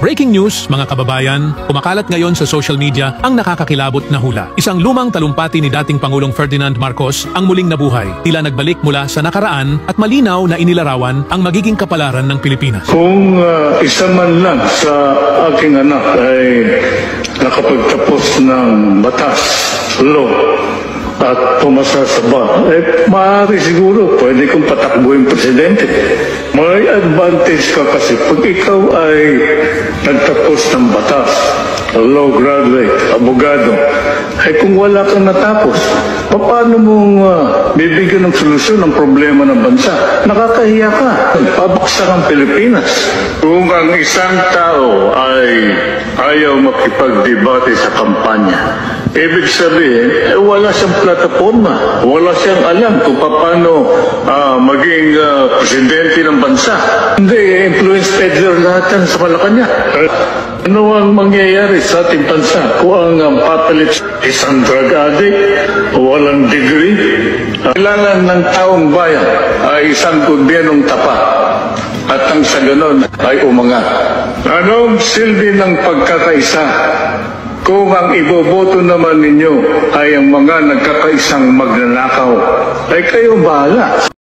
Breaking news, mga kababayan, kumakalat ngayon sa social media ang nakakakilabot na hula. Isang lumang talumpati ni dating Pangulong Ferdinand Marcos ang muling nabuhay. Tila nagbalik mula sa nakaraan at malinaw na inilarawan ang magiging kapalaran ng Pilipinas. Kung isa man lang sa aking anak ay nakapagtapos ng batas, law, at pumasa sa bar, maaari siguro pwede kong patakbuhin presidente. May advantage ka kasi pag ikaw ay nagtapos ng batas, law graduate, abogado, ay kung wala kang natapos, paano mong bibigyan ng solusyon ng problema ng bansa? Nakakahiya ka. Pabaksak ang Pilipinas. Kung ang isang tao ay ayaw makipagdebate sa kampanya, ibig sabihin, wala siyang plataforma. Wala siyang alam kung paano maging presidente ng bansa. Hindi, influence peddler lahat yan sa Malacanang. Ano ang mangyayari sa ating bansa kung ang papalit isang drug addict, walang degree? Kailangan ng taong bayan ay isang gobyernong tapat at ang sa ganon ay umangat. Anong silbi ng pagkakaisa kung ang iboboto naman ninyo ay ang mga nagkakaisang magnanakaw? Ay kayo bahala.